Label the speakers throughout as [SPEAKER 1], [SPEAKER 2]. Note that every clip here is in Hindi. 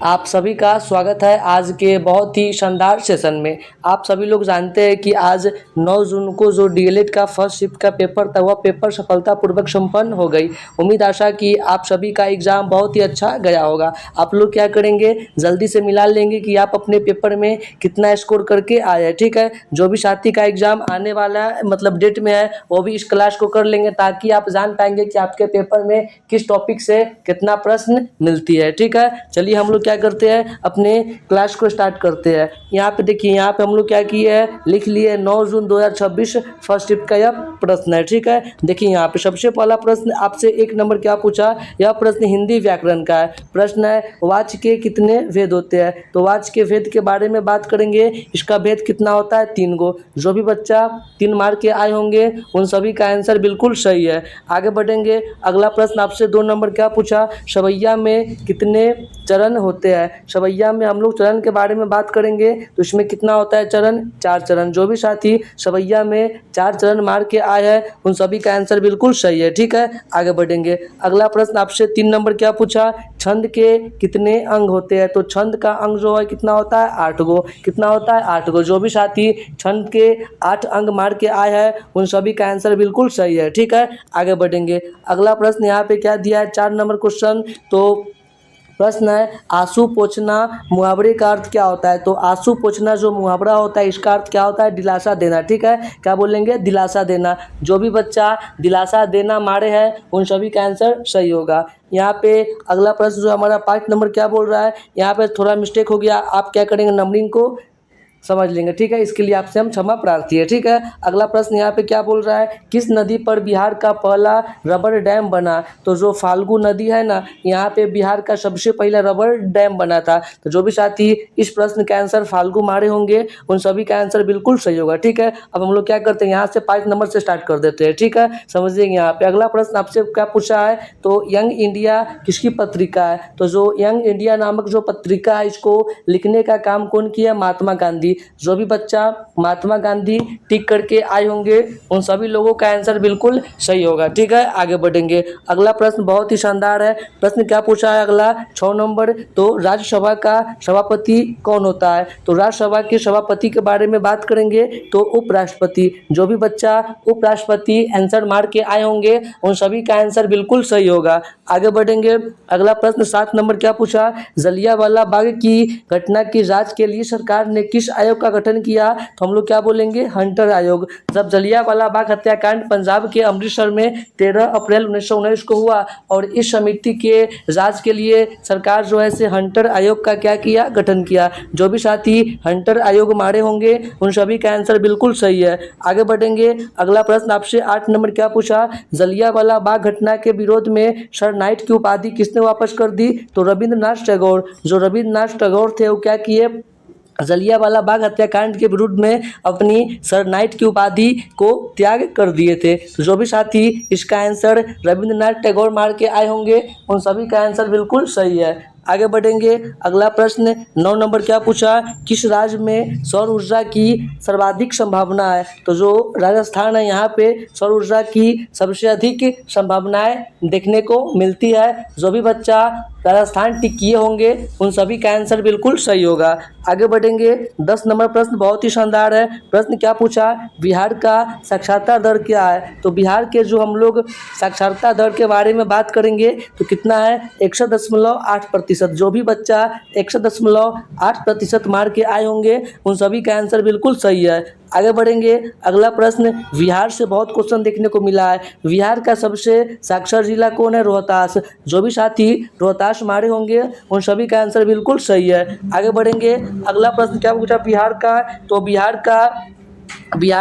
[SPEAKER 1] आप सभी का स्वागत है आज के बहुत ही शानदार सेशन में। आप सभी लोग जानते हैं कि आज 9 जून को जो डीएलएड का फर्स्ट शिफ्ट का पेपर था वह पेपर सफलतापूर्वक संपन्न हो गई। उम्मीद आशा कि आप सभी का एग्ज़ाम बहुत ही अच्छा गया होगा। आप लोग क्या करेंगे, जल्दी से मिला लेंगे कि आप अपने पेपर में कितना स्कोर करके आए हैं। ठीक है, जो भी साथी का एग्ज़ाम आने वाला है मतलब डेट में है वो भी इस क्लास को कर लेंगे ताकि आप जान पाएंगे कि आपके पेपर में किस टॉपिक से कितना प्रश्न मिलती है। ठीक है, चलिए हम लोग क्या करते हैं, अपने क्लास को स्टार्ट करते हैं। यहाँ पे देखिए, यहाँ पे हम लोग क्या किए हैं, लिख लिए 9 जून 2026 फर्स्ट शिफ्ट का यह प्रश्न है। ठीक है, देखिए यहाँ पे सबसे पहला प्रश्न आपसे 1 नंबर क्या पूछा। यह प्रश्न हिंदी व्याकरण का है। प्रश्न है, वाच्य के कितने भेद होते हैं। तो वाच्य के भेद के बारे में बात करेंगे। इसका भेद कितना होता है, 3 गो। जो भी बच्चा 3 मार्क के आए होंगे उन सभी का आंसर बिल्कुल सही है। आगे बढ़ेंगे। अगला प्रश्न आपसे 2 नंबर क्या पूछा, सवैया में कितने चरण होते हैं। सवैया में हम लोग चरण के बारे में बात करेंगे तो इसमें कितना होता है चरण, 4 चरण। जो भी साथी सवैया में 4 चरण मार के आए हैं उन सभी का आंसर बिल्कुल सही है। ठीक है, आगे बढ़ेंगे। अगला प्रश्न आपसे 3 नंबर क्या पूछा, छंद के कितने अंग होते हैं। तो छंद का अंग जो है कितना होता है, 8 गो। कितना होता है, 8 गो। जो भी साथी छंद के 8 अंग मार के आए हैं उन सभी का आंसर बिल्कुल सही है। ठीक है, आगे बढ़ेंगे। अगला प्रश्न यहाँ पे क्या दिया है, 4 नंबर क्वेश्चन। तो प्रश्न है, आंसू पोंछना मुहावरे का अर्थ क्या होता है। तो आंसू पोंछना जो मुहावरा होता है इसका अर्थ क्या होता है, दिलासा देना। ठीक है, क्या बोलेंगे, दिलासा देना। जो भी बच्चा दिलासा देना मारे हैं उन सभी का आंसर सही होगा। यहाँ पे अगला प्रश्न जो हमारा 5 नंबर क्या बोल रहा है, यहाँ पे थोड़ा मिस्टेक हो गया। आप क्या करेंगे, नंबरिंग को समझ लेंगे। ठीक है, इसके लिए आपसे हम क्षमा प्रार्थी है। ठीक है, अगला प्रश्न यहाँ पे क्या बोल रहा है, किस नदी पर बिहार का पहला रबर डैम बना। तो जो फाल्गु नदी है ना, यहाँ पे बिहार का सबसे पहला रबर डैम बना था। तो जो भी साथी इस प्रश्न का आंसर फाल्गु मारे होंगे उन सभी का आंसर बिल्कुल सही होगा। ठीक है, अब हम लोग क्या करते हैं, यहाँ से 5 नंबर से स्टार्ट कर देते हैं। ठीक है, समझिए यहाँ पे अगला प्रश्न आपसे क्या पूछा है, तो यंग इंडिया किसकी पत्रिका है। तो जो यंग इंडिया नामक जो पत्रिका है इसको लिखने का काम कौन किया, महात्मा गांधी। जो भी बच्चा महात्मा गांधी टिक करके आए होंगे उन सभी लोगों का आंसर बिल्कुल सही होगा। ठीक है, आगे बढ़ेंगे। अगला प्रश्न बहुत ही शानदार है। प्रश्न क्या पूछा है अगला 6 नंबर, तो राज्यसभा का सभापति कौन होता है। तो राज्यसभा के सभापति के बारे में बात करेंगे तो उपराष्ट्रपति। जो भी बच्चा उपराष्ट्रपति आंसर मार के आए होंगे उन सभी का आंसर बिल्कुल सही होगा। आगे बढ़ेंगे। अगला प्रश्न 7 नंबर क्या पूछा, जलियांवाला बाग की घटना की जांच के लिए सरकार ने किस आयोग का गठन किया। तो हम लोग क्या बोलेंगे, हंटर आयोग। जब जलियांवाला बाग हत्याकांड पंजाब के अमृतसर में 13 अप्रैल 1919 को हुआ और इस समिति के जांच के लिए सरकार जो है से हंटर आयोग का क्या किया, गठन किया। जो भी साथी हंटर आयोग मारे होंगे उन सभी का आंसर बिल्कुल सही है। आगे बढ़ेंगे। अगला प्रश्न आपसे 8 नंबर क्या पूछा, जलियांवाला बाग घटना के विरोध में सर नाइट की उपाधि किसने वापस कर दी। तो रविंद्रनाथ टैगोर। जो रविंद्रनाथ टैगोर थे वो क्या किए, जलियांवाला बाग हत्याकांड के विरुद्ध में अपनी सर नाइट की उपाधि को त्याग कर दिए थे। तो जो भी साथी इसका आंसर रविंद्रनाथ टैगोर मार के आए होंगे उन सभी का आंसर बिल्कुल सही है। आगे बढ़ेंगे। अगला प्रश्न 9 नंबर क्या पूछा, किस राज्य में सौर ऊर्जा की सर्वाधिक संभावना है। तो जो राजस्थान है यहाँ पे सौर ऊर्जा की सबसे अधिक संभावनाएं देखने को मिलती है। जो भी बच्चा राजस्थान टिक किए होंगे उन सभी का आंसर बिल्कुल सही होगा। आगे बढ़ेंगे। 10 नंबर प्रश्न बहुत ही शानदार है। प्रश्न क्या पूछा, बिहार का साक्षरता दर क्या है। तो बिहार के जो हम लोग साक्षरता दर के बारे में बात करेंगे तो कितना है, 61.8%। जो भी बच्चा 61.8% मार के आए होंगे उन सभी का आंसर बिल्कुल सही है। आगे बढ़ेंगे। अगला प्रश्न, बिहार से बहुत क्वेश्चन देखने को मिला है। बिहार का सबसे साक्षर जिला कौन है, रोहतास। जो भी साथी रोहतास मारे होंगे उन सभी का आंसर बिल्कुल सही है। आगे बढ़ेंगे। अगला प्रश्न क्या पूछा बिहार का, तो बिहार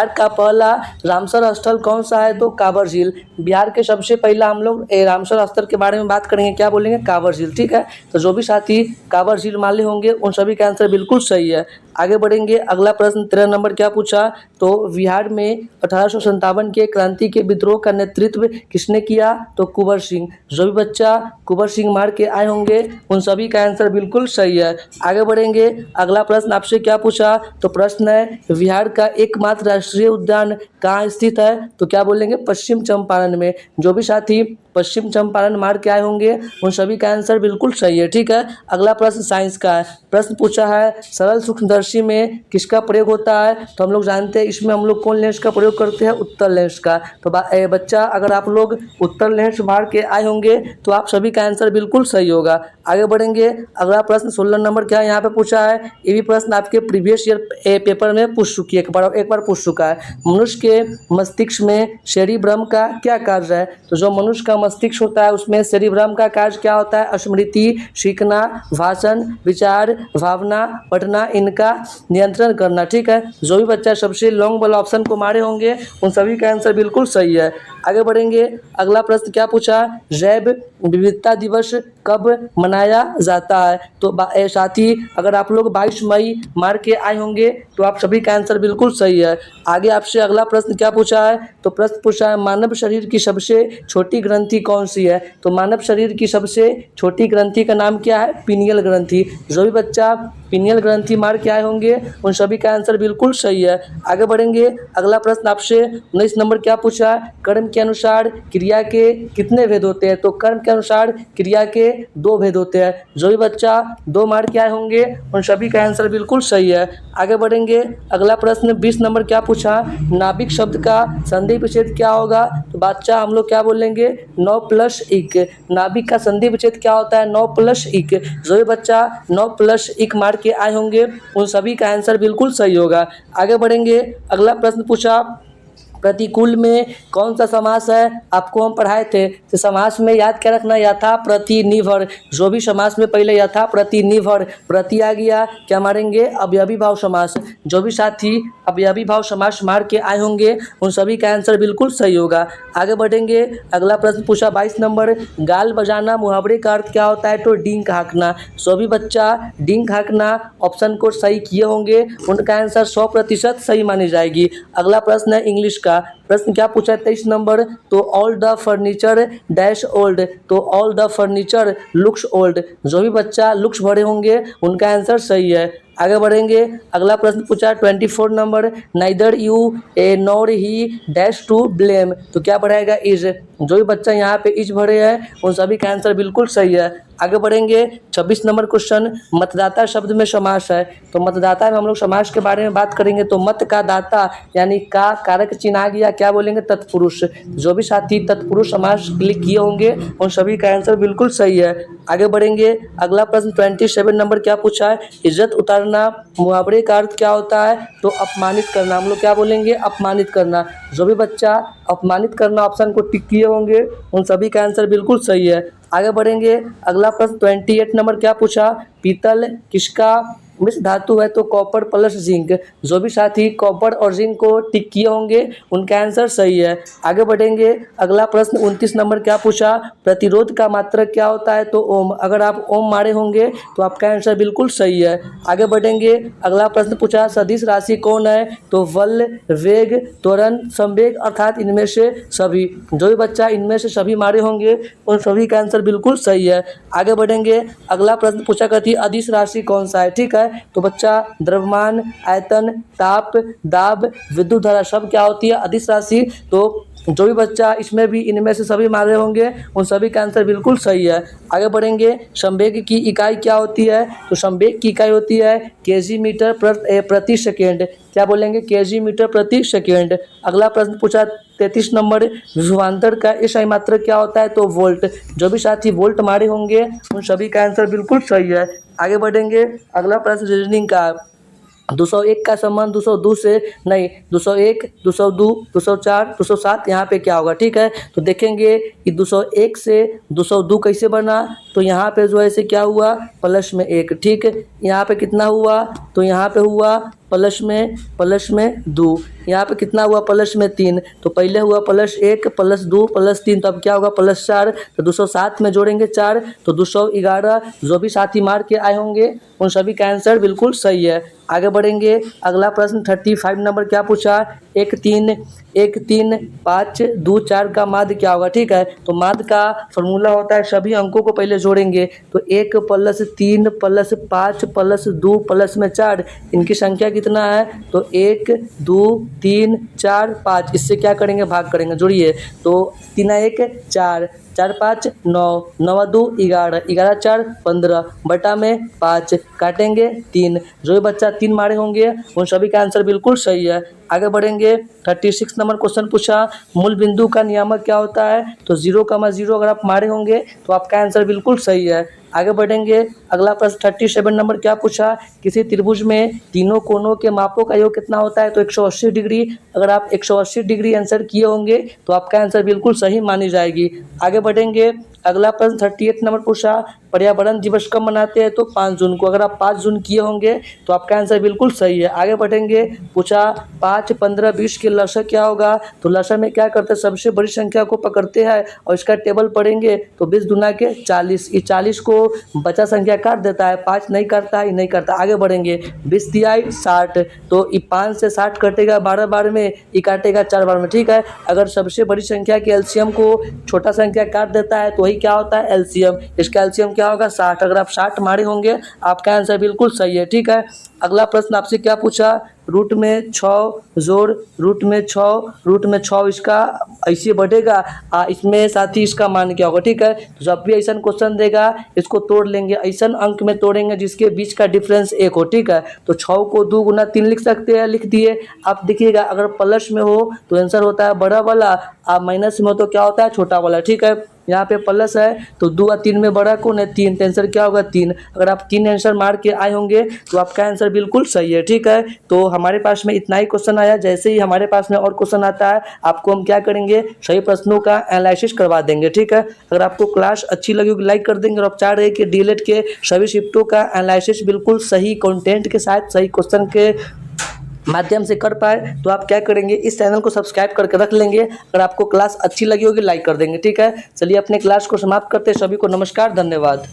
[SPEAKER 1] का पहला रामसर स्थल कौन सा है। तो कांवर झील। बिहार के सबसे पहला हम लोग रामसर स्थल के बारे में बात करेंगे, क्या बोलेंगे, कांवर झील। ठीक है, तो जो भी साथी कांवर झील माले होंगे उन सभी का आंसर बिल्कुल सही है। आगे बढ़ेंगे। अगला प्रश्न 13 नंबर क्या पूछा, तो बिहार में 1857 के क्रांति के विद्रोह का नेतृत्व किसने किया। तो कुंवर सिंह। जो भी बच्चा कुंवर सिंह मार के आए होंगे उन सभी का आंसर बिल्कुल सही है। आगे बढ़ेंगे। अगला प्रश्न आपसे क्या पूछा, तो प्रश्न है, बिहार का एकमात्र राष्ट्रीय उद्यान कहाँ स्थित है। तो क्या बोलेंगे, पश्चिम चंपारण में। जो भी साथी पश्चिम चंपारण मार्ग के आए होंगे उन सभी का आंसर बिल्कुल सही है। ठीक है, अगला प्रश्न साइंस का है। प्रश्न पूछा है सरल सूक्ष्मदर्शी में किसका प्रयोग होता है, तो हम लोग जानते हैं इसमें हम लोग कौन लेंस का प्रयोग करते हैं, उत्तल लेंस का। तो बच्चा अगर आप लोग उत्तल लेंस मार के आए होंगे तो आप सभी का आंसर बिल्कुल सही होगा। आगे बढ़ेंगे, अगला प्रश्न 16 नंबर क्या यहाँ पे पूछा है, ये भी प्रश्न आपके प्रीवियस ईयर पेपर में पूछ चुकी है, एक बार पूछ चुका है। मनुष्य के मस्तिष्क में सेरिब्रम का क्या कार्य है, तो जो मनुष्य का मस्तिष्क होता है उसमें सेरिब्रम का कार्य क्या होता है, स्मृति, सीखना, भाषण, विचार, भावना, पढ़ना, इनका नियंत्रण करना। ठीक है, जो भी बच्चा सबसे लॉन्ग वाला ऑप्शन को मारे होंगे उन सभी का आंसर बिल्कुल सही है। आगे बढ़ेंगे, अगला प्रश्न क्या पूछा, जैव विविधता दिवस कब मनाया जाता है, तो साथ ही अगर आप लोग 22 मई मार के आए होंगे तो आप सभी का आंसर बिल्कुल सही है। आगे आपसे अगला प्रश्न क्या पूछा है, तो प्रश्न पूछा है मानव शरीर की सबसे छोटी ग्रंथि कौन सी है, तो मानव शरीर की सबसे छोटी ग्रंथि का नाम क्या है, पीनियल ग्रंथि। जो भी बच्चा पीनियल ग्रंथि मार के आए होंगे उन सभी का आंसर बिल्कुल सही है। आगे बढ़ेंगे, अगला प्रश्न आपसे 19 नंबर क्या पूछा, कर्म के अनुसार क्रिया के कितने भेद होते हैं, तो कर्म के अनुसार क्रिया के 2 भेद होते हैं। जो भी बच्चा 2 मार के आए होंगे उन सभी का आंसर बिल्कुल सही है। आगे बढ़ेंगे, अगला प्रश्न 20 नंबर क्या पूछा, नाभिक शब्द का संधि विच्छेद क्या होगा, तो बच्चा हम लोग क्या बोलेंगे, 9 + 1। नाभिक का संधि विच्छेद क्या होता है, 9 + 1। जो भी बच्चा 9 + 1 मार के आए होंगे उन सभी का आंसर बिल्कुल सही होगा। आगे बढ़ेंगे, अगला प्रश्न पूछा प्रतिकूल में कौन सा समास है, आपको हम पढ़ाए थे, तो समास में याद क्या रखना, यथा प्रतिनिर्भर। जो भी समास में पहले यथा प्रतिनिर्भर प्रति आ गया क्या मारेंगे, अवयवी भाव समास। जो भी साथी अवयवी भाव समास मार के आए होंगे उन सभी का आंसर बिल्कुल सही होगा। आगे बढ़ेंगे, अगला प्रश्न पूछा 22 नंबर, गाल बजाना मुहावरे का अर्थ क्या होता है, तो डींग हाँकना। जो भी बच्चा डींग हाँकना ऑप्शन को सही किए होंगे उनका आंसर 100% सही मानी जाएगी। अगला प्रश्न है इंग्लिश का। प्रश्न क्या पूछा है 23 नंबर, तो all the furniture dash old, तो all the furniture looks old. जो भी बच्चा लुक्स भरे होंगे उनका आंसर सही है। आगे बढ़ेंगे, अगला प्रश्न पूछा 24 number, neither you a nor he dash to blame, तो क्या बढ़ाएगा, इज। जो भी बच्चा यहाँ पे इज भरे हैं उन सभी का आंसर बिल्कुल सही है। आगे बढ़ेंगे, 26 नंबर क्वेश्चन, मतदाता शब्द में समास है, तो मतदाता में हम लोग समास के बारे में बात करेंगे, तो मत का दाता यानी का कारक चिन्ह आ गया, क्या बोलेंगे, तत्पुरुष। जो भी साथी तत्पुरुष समास क्लिक किए होंगे उन सभी का आंसर बिल्कुल सही है। आगे बढ़ेंगे, अगला प्रश्न 27 नंबर क्या पूछा है, इज्जत उतारना मुहावरे का अर्थ क्या होता है, तो अपमानित करना। हम लोग क्या बोलेंगे, अपमानित करना। जो भी बच्चा अपमानित करना ऑप्शन को टिक किए होंगे उन सभी का आंसर बिल्कुल सही है। आगे बढ़ेंगे, अगला प्रश्न 28 नंबर क्या पूछा, पीतल किसका मिश्र धातु है, तो कॉपर प्लस जिंक। जो भी साथी कॉपर और जिंक को टिक किए होंगे उनका आंसर सही है। आगे बढ़ेंगे, अगला प्रश्न 29 नंबर क्या पूछा, प्रतिरोध का मात्रक क्या होता है, तो ओम। अगर आप ओम मारे होंगे तो आपका आंसर बिल्कुल सही है। आगे बढ़ेंगे, अगला प्रश्न पूछा सदिश राशि कौन है, तो बल, वेग, त्वरण, संवेग, अर्थात इनमें से सभी। जो भी बच्चा इनमें से सभी मारे होंगे उन सभी का आंसर बिल्कुल सही है। आगे बढ़ेंगे, अगला प्रश्न पूछा करती अदिश राशि कौन सा है, ठीक है, तो बच्चा द्रव्यमान, आयतन, ताप, दाब, विद्युत धारा सब क्या होती है, अदिश राशि। तो जो भी बच्चा इसमें भी इनमें से सभी मारे होंगे उन सभी का आंसर बिल्कुल सही है। आगे बढ़ेंगे, संवेग की इकाई क्या होती है, तो संवेग की इकाई होती है केजी मीटर प्रति सेकेंड। क्या बोलेंगे, केजी मीटर प्रति सेकेंड। अगला प्रश्न पूछा 33 नंबर, विभवांतर का SI मात्रक क्या होता है, तो वोल्ट। जो भी साथी वोल्ट मारे होंगे उन सभी का आंसर बिल्कुल सही है। आगे बढ़ेंगे, अगला प्रश्न रीजनिंग का, 201 का संबंध 202 से नहीं, 201, 202, 204, 207 यहाँ पे क्या होगा, ठीक है। तो देखेंगे कि 201 से 202 कैसे बना, तो यहाँ पे जो है से क्या हुआ, प्लस में 1, ठीक। यहाँ पे कितना हुआ, तो यहाँ पे हुआ प्लस में 2। यहाँ पे कितना हुआ, प्लस में 3। तो पहले हुआ +1 +2 +3, तो अब क्या होगा +4। तो 207 में जोड़ेंगे 4 तो 211। जो भी साथी मार के आए होंगे उन सभी का आंसर बिल्कुल सही है। आगे बढ़ेंगे, अगला प्रश्न 35 नंबर क्या पूछा, 1 3 5 2 4 का माध्य क्या होगा, ठीक है। तो माध्य का फॉर्मूला होता है, सभी अंकों को पहले जोड़ेंगे, तो 1 + 3 + 5 + 2 + 4, इनकी संख्या कितना है, तो 1 2 3 4 5। इससे क्या करेंगे, भाग करेंगे, जोड़िए, तो 3 1 4 4 5 9, 9 2 11, 11 4 15 बटा में 5 काटेंगे 3। जो भी बच्चा 3 मारे होंगे उन सभी का आंसर बिल्कुल सही है। आगे बढ़ेंगे। 36 नंबर क्वेश्चन पूछा, मूल बिंदु का नियामक क्या होता है? तो 0,0 अगर आप मारे होंगे तो आपका आंसर बिल्कुल सही है। आगे बढ़ेंगे। अगला प्रश्न 37 नंबर क्या पूछा, किसी त्रिभुज में तीनों कोनों के मापों का योग कितना होता है? तो 180 डिग्री। अगर आप 180 डिग्री आंसर किए होंगे तो आपका आंसर बिल्कुल सही मानी जाएगी। आगे बढ़ेंगे। अगला प्रश्न 38 नंबर पूछा, पर्यावरण दिवस कब मनाते हैं? तो 5 जून को। अगर आप 5 जून किए होंगे तो आपका आंसर बिल्कुल सही है। आगे बढ़ेंगे। पूछा 5, 15, 20 के लसागु क्या होगा? तो लसागु में क्या करते हैं, सबसे बड़ी संख्या को पकड़ते हैं और इसका टेबल पढ़ेंगे तो 20 दूना के 40, ये 40 को बचा संख्या काट देता है, 5 नहीं करता है, ये नहीं करता। आगे बढ़ेंगे। 20 दिया 60, तो ये 5 से 60 कटेगा 12 बार में, ये काटेगा 4 बार में। ठीक है, अगर सबसे बड़ी संख्या के एलसीएम को छोटा संख्या काट देता है तो वही क्या होता है, एलसीएम। इसका एलसीएम क्या होगा, 60। अगर आप 60 मारे होंगे आपका आंसर बिल्कुल सही है। ठीक है, अगला प्रश्न आपसे क्या पूछा, रूट में 6 जोड़ रूट में 6, रूट में 6 इसका ऐसे बढ़ेगा, इसमें साथ ही इसका मान क्या होगा? ठीक है, तो जब भी ऐसा क्वेश्चन देगा इसको तोड़ लेंगे, ऐसा अंक में तोड़ेंगे जिसके बीच का डिफरेंस 1 हो। ठीक है, तो 6 को 2 गुना 3 लिख सकते हैं, लिख दिए। आप देखिएगा अगर प्लस में हो तो आंसर होता है बड़ा वाला, आप माइनस में हो तो क्या होता है, छोटा वाला। ठीक है, यहाँ पे प्लस है तो 2 और 3 में बड़ा कौन है, 3, तो आंसर क्या होगा 3। अगर आप 3 आंसर मार के आए होंगे तो आपका आंसर बिल्कुल सही है। ठीक है, तो हमारे पास में इतना ही क्वेश्चन आया। जैसे ही हमारे पास में और क्वेश्चन आता है आपको हम क्या करेंगे, सही प्रश्नों का एनालिसिस करवा देंगे। ठीक है, अगर आपको क्लास अच्छी लगी होगी लाइक कर देंगे, और आप चाह रहे हैं कि डीएलएड के सभी शिफ्टों का एनालिसिस बिल्कुल सही कंटेंट के साथ सही क्वेश्चन के माध्यम से कर पाए तो आप क्या करेंगे, इस चैनल को सब्सक्राइब करके रख लेंगे। अगर आपको क्लास अच्छी लगी होगी लाइक कर देंगे। ठीक है, चलिए अपने क्लास को समाप्त करते हैं। सभी को नमस्कार, धन्यवाद।